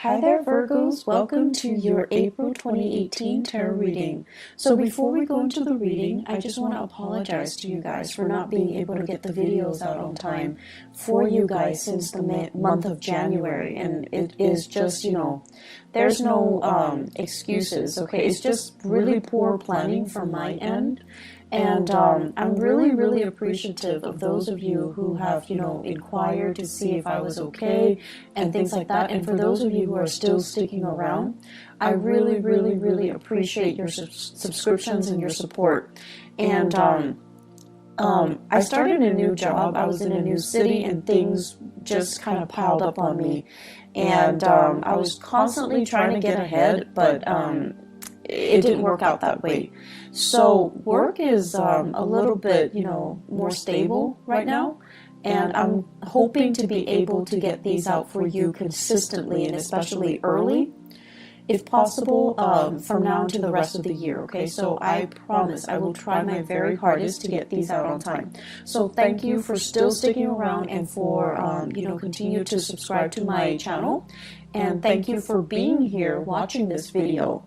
Hi there, Virgos. Welcome to your April 2018 tarot reading. So before we go into the reading, I just want to apologize to you guys for not being able to get the videos out on time for you guys since the month of January. And it is just, there's no excuses, okay? It's just really poor planning from my end. And I'm really, really appreciative of those of you who have, inquired to see if I was okay and things like that. And for those of you who are still sticking around, I really, really, really appreciate your subscriptions and your support. And I started a new job. I was in a new city and things just kind of piled up on me. And I was constantly trying to get ahead, but it didn't work out that way. So work is a little bit, more stable right now. And I'm hoping to be able to get these out for you consistently and especially early, if possible, from now to the rest of the year, okay? So I promise I will try my very hardest to get these out on time. So thank you for still sticking around and for, continue to subscribe to my channel. And thank you for being here watching this video.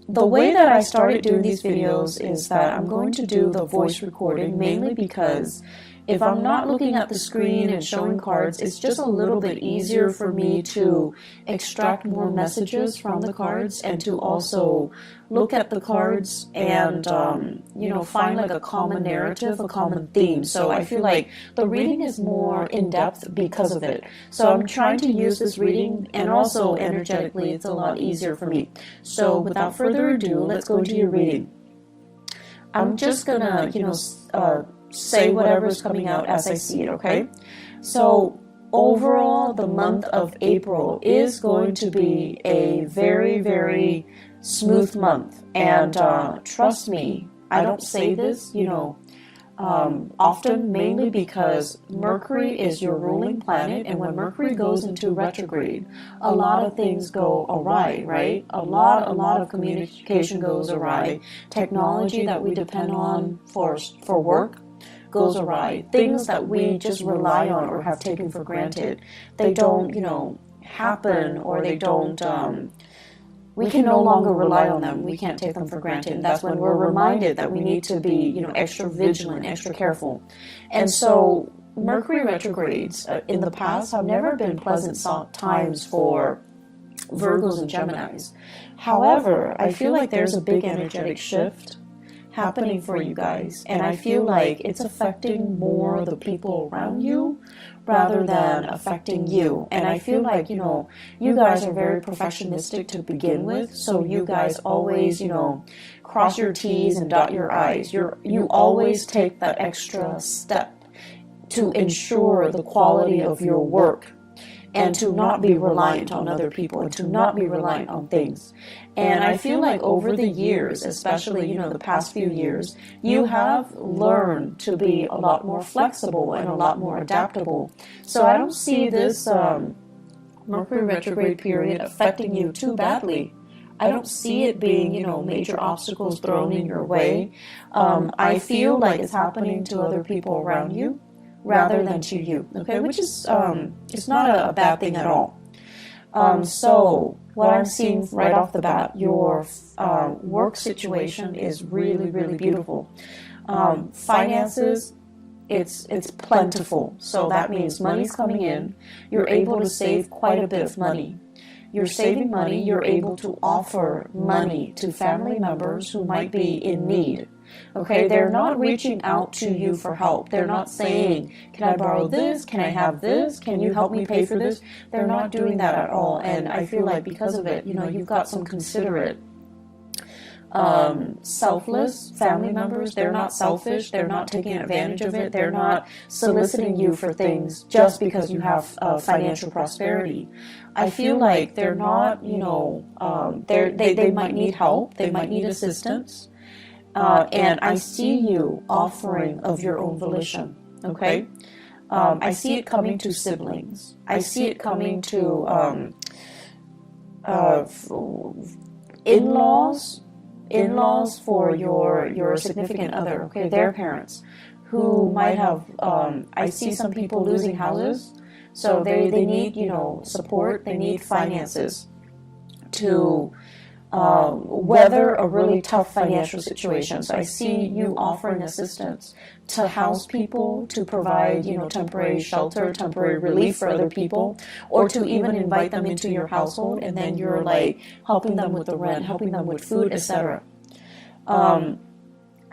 The way that I started doing these videos is that I'm going to do the voice recording mainly because if I'm not looking at the screen and showing cards, it's just a little bit easier for me to extract more messages from the cards and to also look at the cards and, find like a common narrative, a common theme. So I feel like the reading is more in-depth because of it. So I'm trying to use this reading and also energetically, it's a lot easier for me. So without further ado, let's go into your reading. I'm just gonna, say whatever's coming out as I see it, okay? So overall, the month of April is going to be a very, very smooth month. And trust me, I don't say this, often, mainly because Mercury is your ruling planet, and when Mercury goes into retrograde, a lot of things go awry, right? A lot of communication goes awry. Technology that we depend on for work goes awry. Things that we just rely on or have taken for granted, they don't, happen, or they don't, we can no longer rely on them. We can't take them for granted. And that's when we're reminded that we need to be, extra vigilant, extra careful. And so Mercury retrogrades in the past have never been pleasant times for Virgos and Geminis. However, I feel like there's a big energetic shift happening for you guys, and I feel like it's affecting more the people around you rather than affecting you. And I feel like, you guys are very perfectionistic to begin with, so you guys always, cross your T's and dot your I's. You always take that extra step to ensure the quality of your work and to not be reliant on other people and to not be reliant on things. And I feel like over the years, especially, the past few years, you have learned to be a lot more flexible and a lot more adaptable. So I don't see this Mercury retrograde period affecting you too badly. I don't see it being, major obstacles thrown in your way. I feel like it's happening to other people around you rather than to you, okay? Which is, it's not a bad thing at all. So what I'm seeing right off the bat, your work situation is really, really beautiful. Finances, it's plentiful. So that means money's coming in. You're able to save quite a bit of money. You're saving money. You're able to offer money to family members who might be in need. Okay, they're not reaching out to you for help. They're not saying, can I borrow this? Can I have this? Can you help me pay for this? They're not doing that at all. And I feel like because of it, you've got some considerate, selfless family members. They're not selfish. They're not taking advantage of it. They're not soliciting you for things just because you have financial prosperity. I feel like they're not, they might need help. They might need assistance. And I see you offering of your own volition, okay? I see it coming to siblings. I see it coming to in-laws for your significant other, okay, their parents, who might have, I see some people losing houses So they need, you know, support. They need finances to weather a really tough financial situation. So I see you offering assistance to house people, to provide, you know, temporary shelter, temporary relief for other people, or to even invite them into your household, and then you're like helping them with the rent, helping them with food, etc.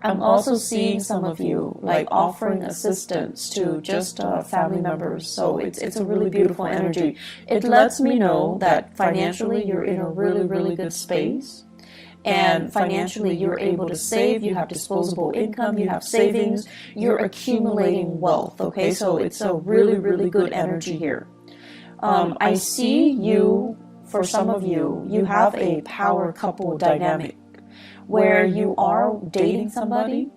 I'm also seeing some of you like offering assistance to just family members. So it's a really beautiful energy. It lets me know that financially you're in a really, really good space. And financially you're able to save, you have disposable income, you have savings, you're accumulating wealth, okay? So it's a really, really good energy here. I see you, for some of you, you have a power couple dynamic where you are dating somebody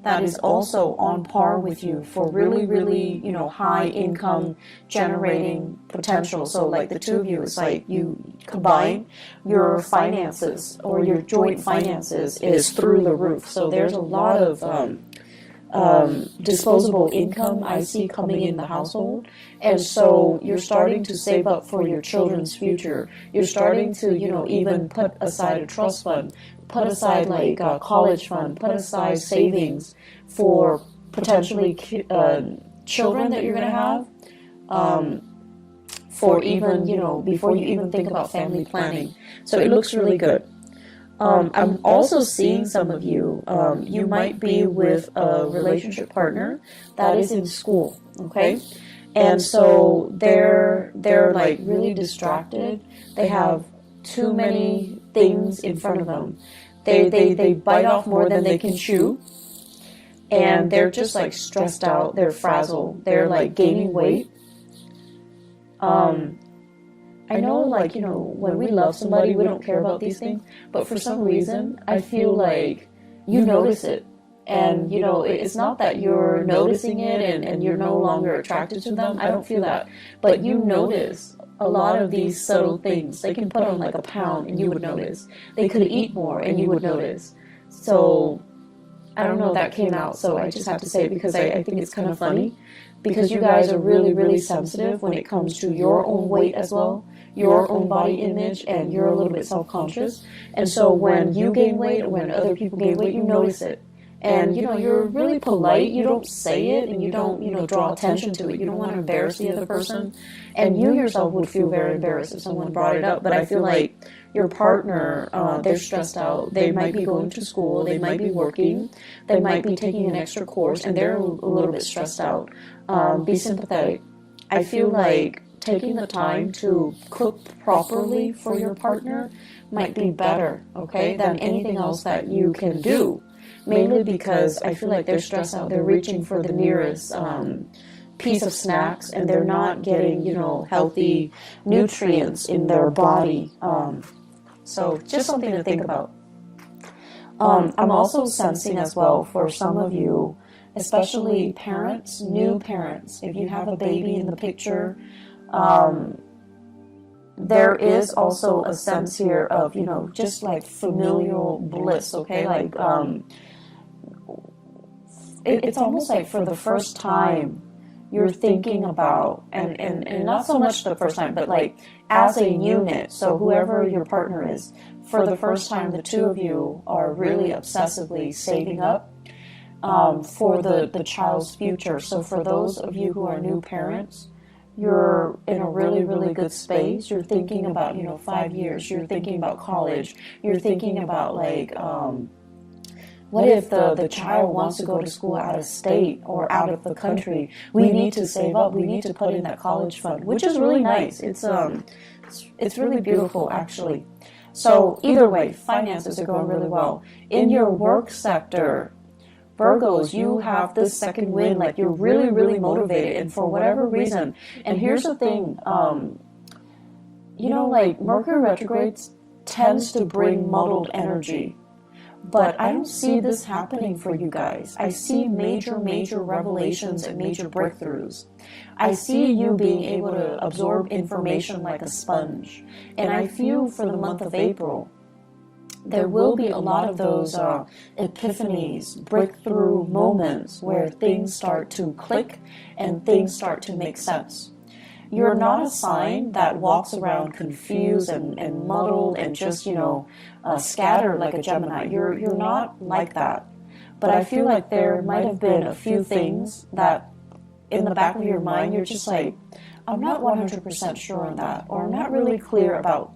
that is also on par with you for really, really, you know, high income generating potential. So like the two of you, it's like you combine your finances, or your joint finances is through the roof. So there's a lot of disposable income I see coming in the household. And so you're starting to save up for your children's future. You're starting to, you know, even put aside a trust fund, put aside like a college fund, put aside savings for potentially children that you're going to have, for even, you know, before you even think about family planning. So it looks really good. I'm also seeing some of you, you might be with a relationship partner that is in school, okay? And so they're like really distracted. They have too many things in front of them. They bite off more than they can chew. And they're just like stressed out. They're frazzled. They're like gaining weight. I know, like, you know, when we love somebody, we don't care about these things. But for some reason, I feel like you notice it. And, you know, it's not that you're noticing it and you're no longer attracted to them. I don't feel that. But you notice a lot of these subtle things. They can put on like a pound and you would notice. They could eat more and you would notice. So I don't know if that came out, so I just have to say it because I think it's kind of funny. Because you guys are really, really sensitive when it comes to your own weight as well, your own body image, and you're a little bit self-conscious. And so when you gain weight or when other people gain weight, you notice it. And, you know, you're really polite. You don't say it and you don't, you know, draw attention to it. You don't want to embarrass the other person. And you yourself would feel very embarrassed if someone brought it up. But I feel like your partner, they're stressed out. They might be going to school. They might be working. They might be taking an extra course and they're a little bit stressed out. Be sympathetic. I feel like taking the time to cook properly for your partner might be better, okay, than anything else that you can do. Mainly because I feel like they're stressed out. They're reaching for the nearest piece of snacks and they're not getting, you know, healthy nutrients in their body. So just something to think about. I'm also sensing as well for some of you, especially parents, new parents, if you have a baby in the picture, there is also a sense here of, you know, just like familial bliss, okay? Like, it's almost like for the first time you're thinking about, and not so much the first time, but like as a unit, so whoever your partner is, for the first time the two of you are really obsessively saving up for the child's future. So for those of you who are new parents, you're in a really, really good space. You're thinking about, you know, 5 years. You're thinking about college. You're thinking about like, what if the child wants to go to school out of state or out of the country? We need to save up. We need to put in that college fund, which is really nice. It's really beautiful, actually. So either way, finances are going really well. In your work sector, Virgos, you have this second wind, like you're really, really motivated, and for whatever reason. And here's the thing, you know, like Mercury retrograde tends to bring muddled energy. But I don't see this happening for you guys. I see major, major revelations and major breakthroughs. I see you being able to absorb information like a sponge. And I feel for the month of April, there will be a lot of those epiphanies, breakthrough moments where things start to click and things start to make sense. you're not a sign that walks around confused and muddled and just, scattered like a Gemini. You're not like that. But I feel like there might have been a few things that in the back of your mind, you're just like, I'm not 100% sure on that, or I'm not really clear about,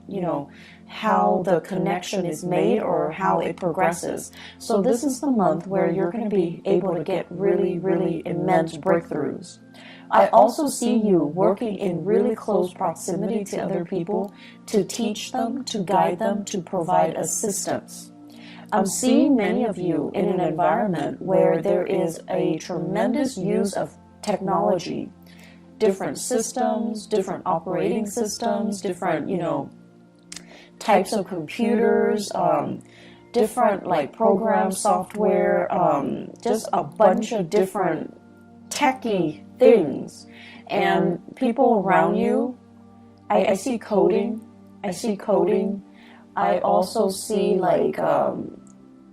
how the connection is made or how it progresses. So this is the month where you're going to be able to get really, really immense breakthroughs. I also see you working in really close proximity to other people to teach them, to guide them, to provide assistance. I'm seeing many of you in an environment where there is a tremendous use of technology, different systems, different operating systems, different, types of computers, different like programs, software, just a bunch of different techie things. And people around you, I see coding. I also see like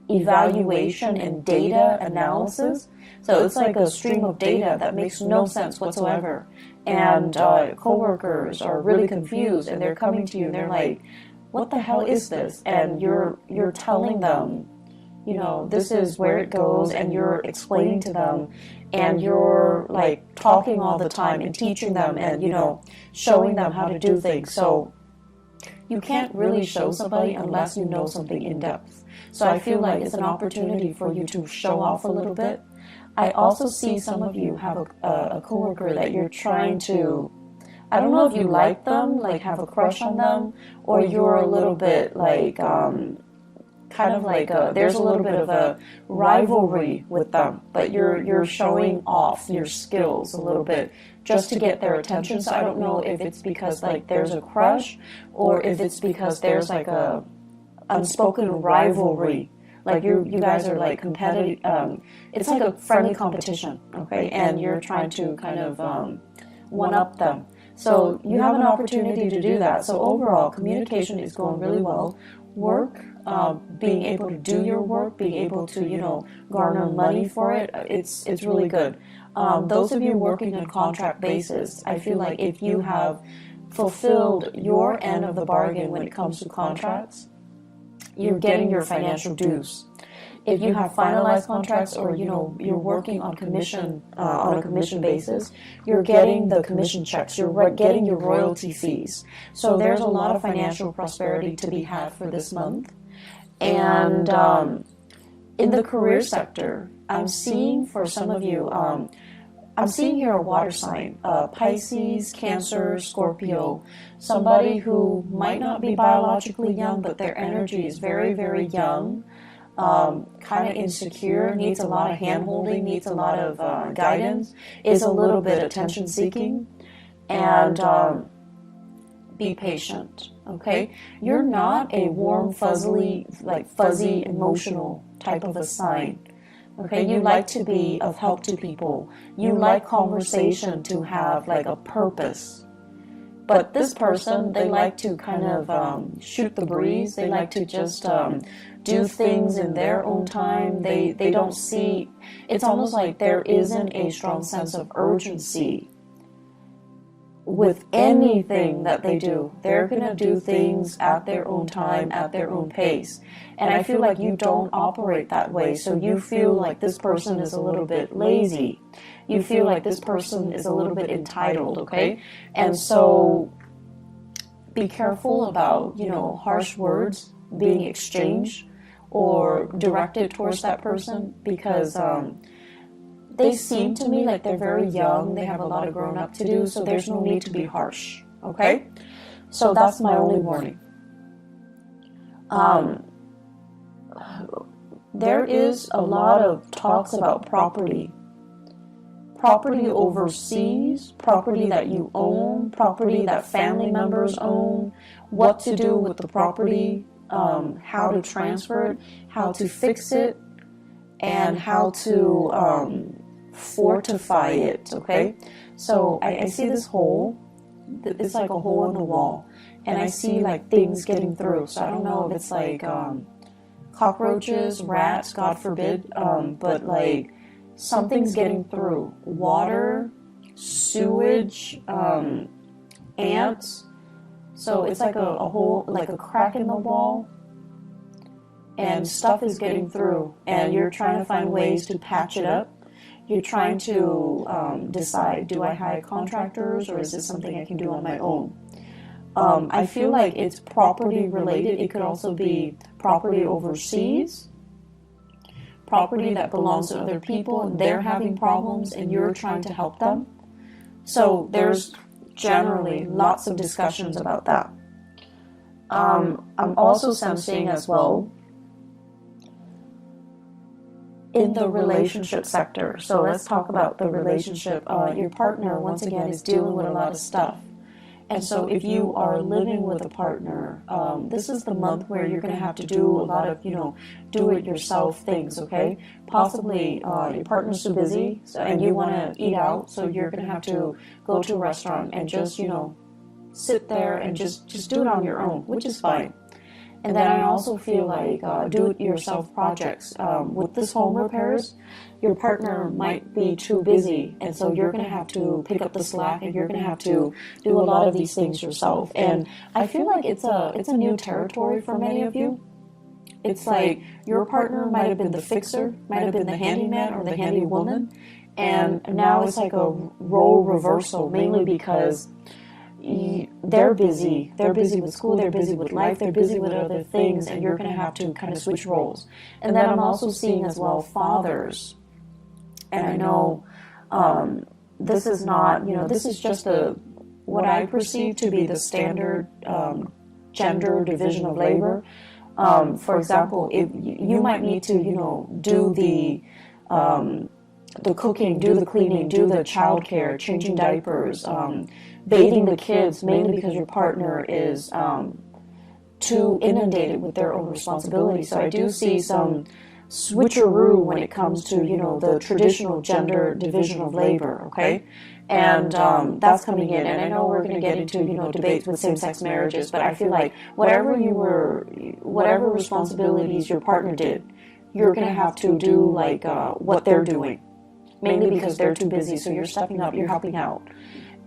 evaluation and data analysis. So it's like a stream of data that makes no sense whatsoever. And coworkers are really confused, and they're coming to you and they're like, what the hell is this? And you're telling them, this is where it goes, and you're explaining to them, and you're like talking all the time and teaching them and, showing them how to do things. So you can't really show somebody unless you know something in depth. So I feel like it's an opportunity for you to show off a little bit. I also see some of you have a coworker that you're trying to, I don't know if you like them, like have a crush on them, or you're a little bit like, kind of like, there's a little bit of a rivalry with them, but you're showing off your skills a little bit just to get their attention. So I don't know if it's because like there's a crush, or if it's because there's like a unspoken rivalry. Like you guys are like competitive, it's like a friendly competition, okay? And you're trying to kind of one-up them. So you have an opportunity to do that. So overall, communication is going really well. Work, being able to do your work, being able to, garner money for it, it's really good. Those of you working on contract basis, I feel like if you have fulfilled your end of the bargain when it comes to contracts, you're getting your financial dues. If you have finalized contracts, or you're working on commission on a commission basis, you're getting the commission checks, you're getting your royalty fees. So there's a lot of financial prosperity to be had for this month. And in the career sector, I'm seeing for some of you, I'm seeing here a water sign, Pisces, Cancer, Scorpio, somebody who might not be biologically young, but their energy is very, very young. Kind of insecure, needs a lot of hand-holding, needs a lot of guidance, is a little bit attention-seeking, and be patient, okay? You're not a warm, fuzzy, emotional type of a sign, okay? You like to be of help to people. You like conversation to have like a purpose. But this person, they like to kind of shoot the breeze. They like to just do things in their own time. They don't see, it's almost like there isn't a strong sense of urgency with anything that they do. They're going to do things at their own time, at their own pace. And I feel like you don't operate that way. So you feel like this person is a little bit lazy. You feel like this person is a little bit entitled, okay? And so be careful about, harsh words being exchanged or directed towards that person, because they seem to me like they're very young. They have a lot of growing up to do, so there's no need to be harsh, okay? So that's my only warning. There is a lot of talks about property overseas, property that you own, property that family members own, what to do with the property, how to transfer it, how to fix it, and how to fortify it, okay? So I see this hole. It's like a hole in the wall, and I see like things getting through. So I don't know if it's like cockroaches, rats, God forbid, but like something's getting through. Water, sewage, ants. So it's like a hole, like a crack in the wall, and stuff is getting through, and you're trying to find ways to patch it up. You're trying to decide, do I hire contractors, or is this something I can do on my own? I feel like it's property related. It could also be property overseas, property that belongs to other people, and they're having problems, and you're trying to help them. So there's generally lots of discussions about that. I'm also sensing as well in the relationship sector. So let's talk about the relationship. Your partner, once again, is dealing with a lot of stuff. And so if you are living with a partner, this is the month where you're going to have to do a lot of, do-it-yourself things, okay? Possibly your partner's too busy and you want to eat out, so you're going to have to go to a restaurant and just, sit there and just do it on your own, which is fine. And then I also feel like do-it-yourself projects. With this home repairs, your partner might be too busy, and so you're going to have to pick up the slack, and you're going to have to do a lot of these things yourself. And I feel like it's a new territory for many of you. It's like your partner might have been the fixer, might have been the handyman or the handy woman, and now it's like a role reversal, mainly because they're busy with school, they're busy with life, they're busy with other things, and you're going to have to kind of switch roles. And then I'm also seeing as well fathers, and I know this is not, this is just what I perceive to be the standard gender division of labor. For example, if you might need to do the cooking, do the cleaning, do the childcare, changing diapers, bathing the kids, mainly because your partner is too inundated with their own responsibilities. So I do see some switcheroo when it comes to, the traditional gender division of labor, okay? And that's coming in. And I know we're going to get into, debates with same-sex marriages, but I feel like whatever responsibilities your partner did, you're going to have to do like what they're doing, mainly because they're too busy. So you're stepping up, you're helping out.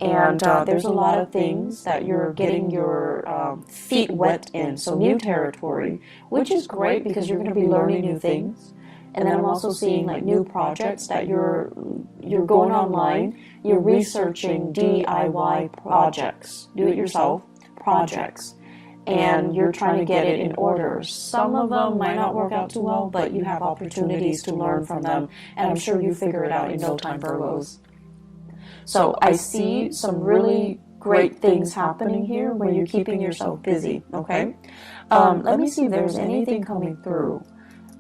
And there's a lot of things that you're getting your feet wet in, so new territory, which is great because you're going to be learning new things. And then I'm also seeing like new projects that you're going online, you're researching DIY projects, do-it-yourself projects, and you're trying to get it in order. Some of them might not work out too well, but you have opportunities to learn from them, and I'm sure you figure it out in no time, Virgos. So I see some really great things happening here where you're keeping yourself busy, okay? Let me see if there's anything coming through.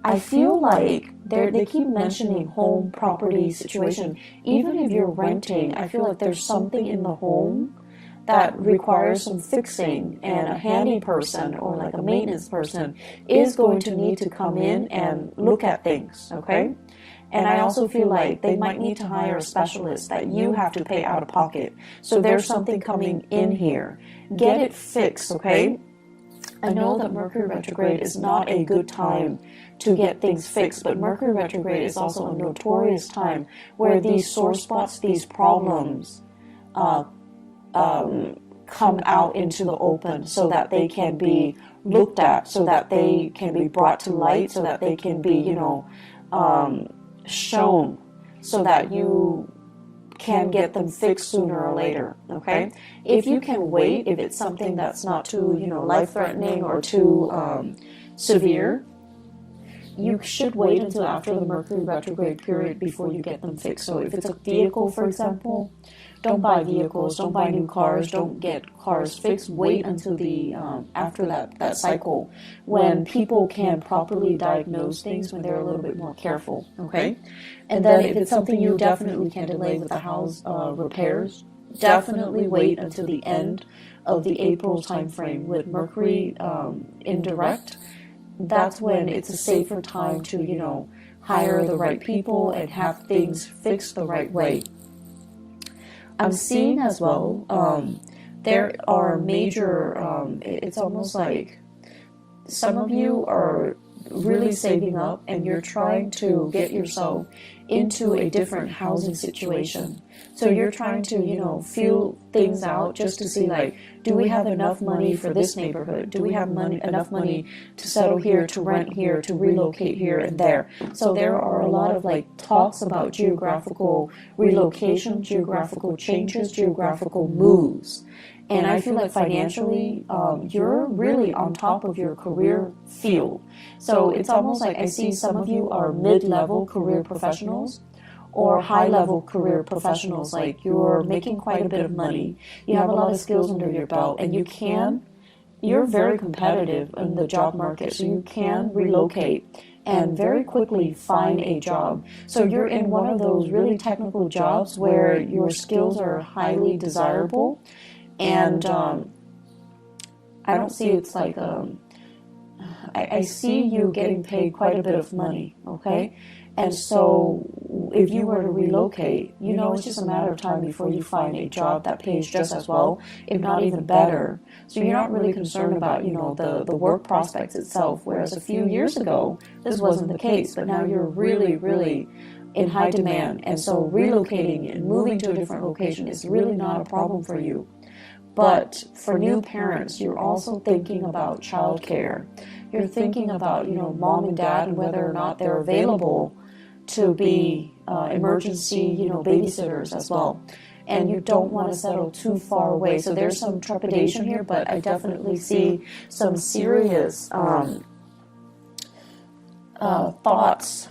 I feel like they keep mentioning home property situation. Even if you're renting, I feel like there's something in the home that requires some fixing, and a handy person or like a maintenance person is going to need to come in and look at things, okay? And I also feel like they might need to hire a specialist that you have to pay out of pocket. So there's something coming in here. Get it fixed, okay? I know that Mercury retrograde is not a good time to get things fixed, but Mercury retrograde is also a notorious time where these sore spots, these problems, come out into the open so that they can be looked at, so that they can be brought to light, so that they can be, shown, so that you can get them fixed sooner or later, okay? If you can wait, if it's something that's not too, life-threatening or too severe, you should wait until after the Mercury retrograde period before you get them fixed. So if it's a vehicle, for example, don't buy vehicles, don't buy new cars, don't get cars fixed. Wait until the after that cycle when people can properly diagnose things, when they're a little bit more careful, okay? And then if it's something you definitely can delay with the house repairs, definitely wait until the end of the April time frame with Mercury indirect. That's when it's a safer time to, hire the right people and have things fixed the right way. I'm seeing as well, there are major, it's almost like some of you are really saving up and you're trying to get yourself into a different housing situation. So you're trying to, feel things out just to see, like, do we have enough money for this neighborhood? Do we have enough money to settle here, to rent here, to relocate here and there? So there are a lot of like talks about geographical relocation, geographical changes, geographical moves. And I feel like financially, you're really on top of your career field. So it's almost like I see some of you are mid-level career professionals or high-level career professionals. Like, you're making quite a bit of money, you have a lot of skills under your belt, and you're very competitive in the job market, so you can relocate and very quickly find a job. So you're in one of those really technical jobs where your skills are highly desirable. And I don't see it's like, I see you getting paid quite a bit of money, okay? And so if you were to relocate, it's just a matter of time before you find a job that pays just as well, if not even better. So you're not really concerned about, the work prospects itself, whereas a few years ago, this wasn't the case, but now you're really, really in high demand. And so relocating and moving to a different location is really not a problem for you. But for new parents, you're also thinking about childcare. You're thinking about, mom and dad and whether or not they're available to be emergency, babysitters as well. And you don't want to settle too far away. So there's some trepidation here, but I definitely see some serious thoughts,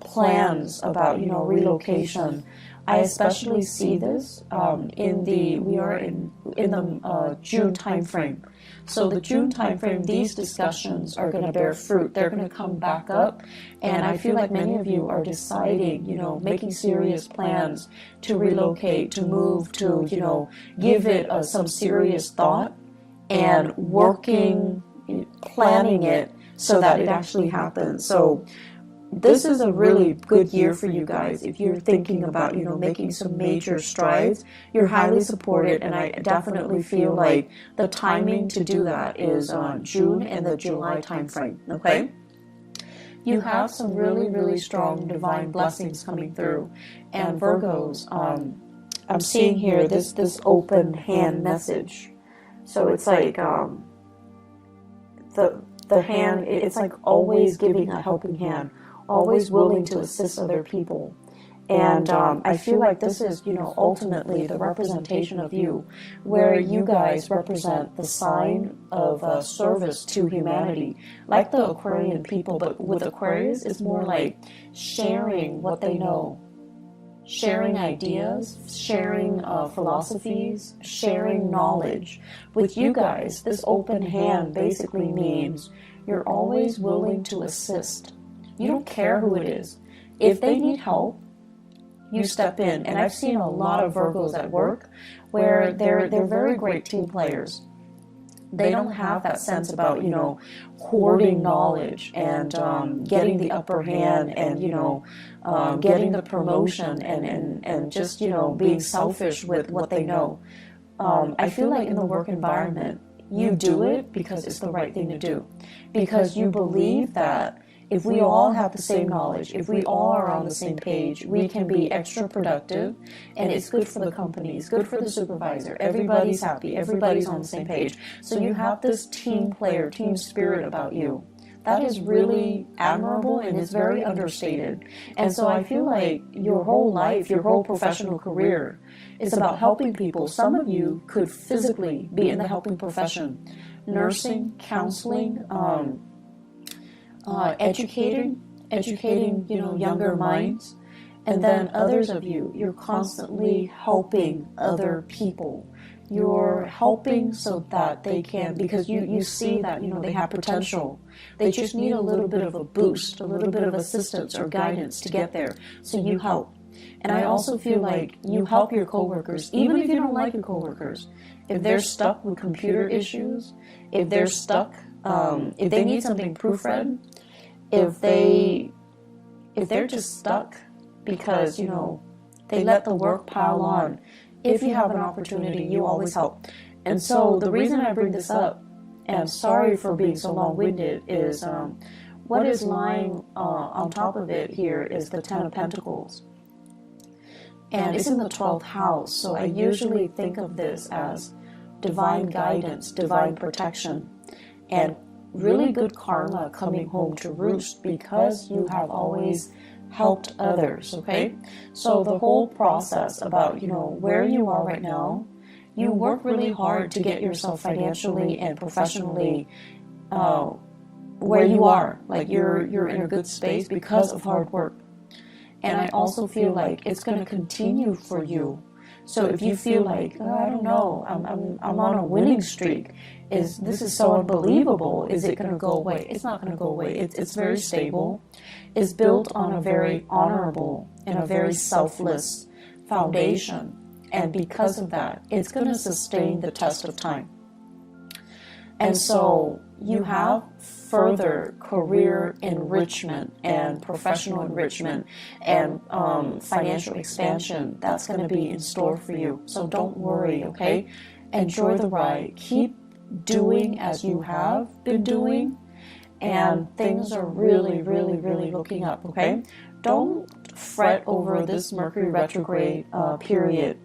plans about, relocation. I especially see this we are in the June timeframe. So the June timeframe, these discussions are going to bear fruit. They're going to come back up, and I feel like many of you are deciding, making serious plans to relocate, to move, to, give it some serious thought and working, planning it so that it actually happens. So this is a really good year for you guys. If you're thinking about, making some major strides, you're highly supported, and I definitely feel like the timing to do that is June and the July timeframe, okay? You have some really, really strong divine blessings coming through. And Virgos, I'm seeing here this open hand message. So it's like the hand, it's like always giving a helping hand, always willing to assist other people. And I feel like this is, ultimately the representation of you, where you guys represent the sign of service to humanity, like the Aquarian people. But with Aquarius, it's more like sharing what they know, sharing ideas, sharing philosophies, sharing knowledge. With you guys, this open hand basically means you're always willing to assist. You don't care who it is. If they need help, you step in. And I've seen a lot of Virgos at work where they're very great team players. They don't have that sense about, hoarding knowledge and getting the upper hand and, getting the promotion and just, being selfish with what they know. I feel like in the work environment, you do it because it's the right thing to do. Because you believe that if we all have the same knowledge, if we all are on the same page, we can be extra productive, and it's good for the company, it's good for the supervisor. Everybody's happy, everybody's on the same page. So you have this team player, team spirit about you. That is really admirable, and it's very understated. And so I feel like your whole life, your whole professional career is about helping people. Some of you could physically be in the helping profession, nursing, counseling, educating, younger minds. And then others of you, you're constantly helping other people. You're helping so that they can, because you see that, they have potential. They just need a little bit of a boost, a little bit of assistance or guidance to get there. So you help. And I also feel like you help your coworkers, even if you don't like your coworkers. If they're stuck with computer issues, if they're stuck, if they need something proofread, if they're just stuck because, they let the work pile on. If you have an opportunity, you always help. And so the reason I bring this up, and sorry for being so long-winded, is what is lying on top of it here is the Ten of Pentacles. And it's in the 12th house. So I usually think of this as divine guidance, divine protection, and really good karma coming home to roost because you have always helped others, okay? So the whole process about, where you are right now, you work really hard to get yourself financially and professionally where you are. Like you're in a good space because of hard work. And I also feel like it's going to continue for you. So if you feel like, I don't know, I'm on a winning streak, this is so unbelievable, is it going to go away? It's not going to go away. It's very stable. It's built on a very honorable and a very selfless foundation. And because of that, it's going to sustain the test of time. And so you have further career enrichment and professional enrichment and financial expansion that's going to be in store for you. So don't worry, okay? Enjoy the ride. Keep doing as you have been doing, and things are really, really, really looking up, okay? Don't fret over this Mercury retrograde period.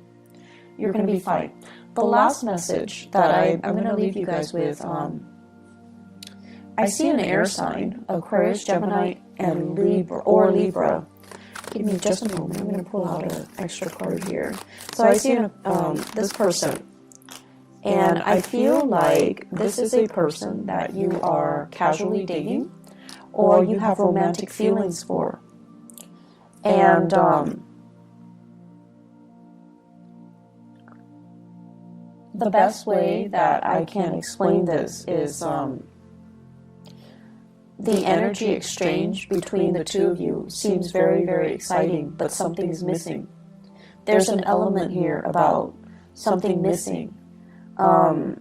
You're going to be fine. The last message that I'm going to leave you guys with, I see an air sign, Aquarius, Gemini, and Libra. Give me just a moment. I'm going to pull out an extra card here. So I see this person, and I feel like this is a person that you are casually dating or you have romantic feelings for. And the best way that I can explain this is the energy exchange between the two of you seems very, very exciting, but something's missing. There's an element here about something missing. Let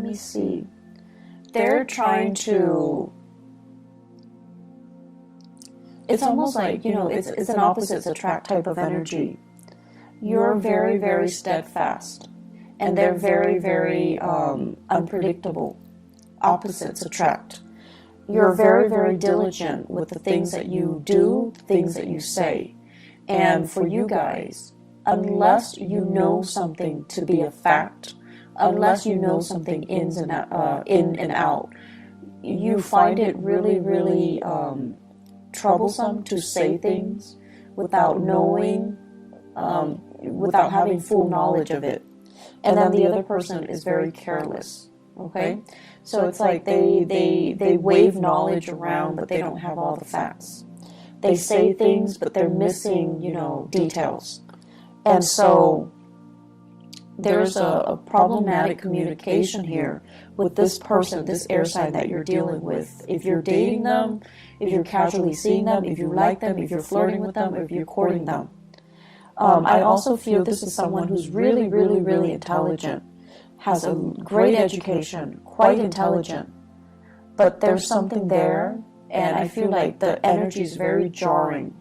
me see. They're trying to... It's almost like, it's an opposites attract type of energy. You're very, very steadfast, and they're very, very unpredictable. Opposites attract. You're very, very diligent with the things that you do, things that you say. And for you guys, unless you know something to be a fact, unless you know something in and out, you find it really, really troublesome to say things without knowing, without having full knowledge of it. And then the other person is very careless, okay? So it's like they wave knowledge around, but they don't have all the facts. They say things, but they're missing, details. And so there's a problematic communication here with this person, this air sign that you're dealing with. If you're dating them, if you're casually seeing them, if you like them, if you're flirting with them, or if you're courting them. I also feel this is someone who's really, really, really intelligent, has a great education, quite intelligent, but there's something there, and I feel like the energy is very jarring.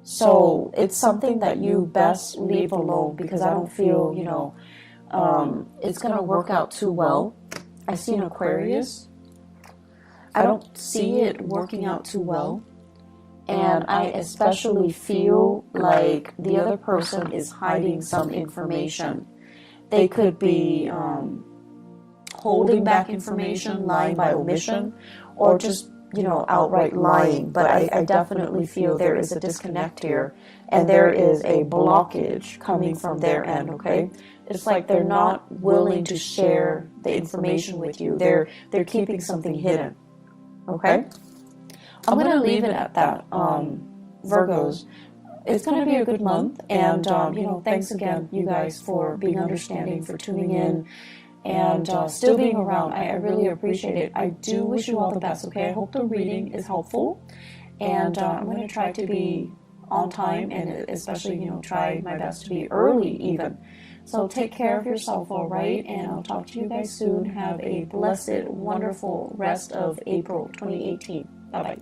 So it's something that you best leave alone, because I don't feel, it's going to work out too well. I see an Aquarius. I don't see it working out too well. And I especially feel like the other person is hiding some information. They could be holding back information, lying by omission, or just, outright lying. But I definitely feel there is a disconnect here, and there is a blockage coming from their end, okay? It's like they're not willing to share the information with you. They're keeping something hidden, okay? I'm going to leave it at that, Virgos. It's going to be a good month, and, thanks again, you guys, for being understanding, for tuning in, and still being around. I really appreciate it. I do wish you all the best, okay? I hope the reading is helpful, and I'm going to try to be on time, and especially, try my best to be early even. So take care of yourself, all right? And I'll talk to you guys soon. Have a blessed, wonderful rest of April 2018. Bye-bye.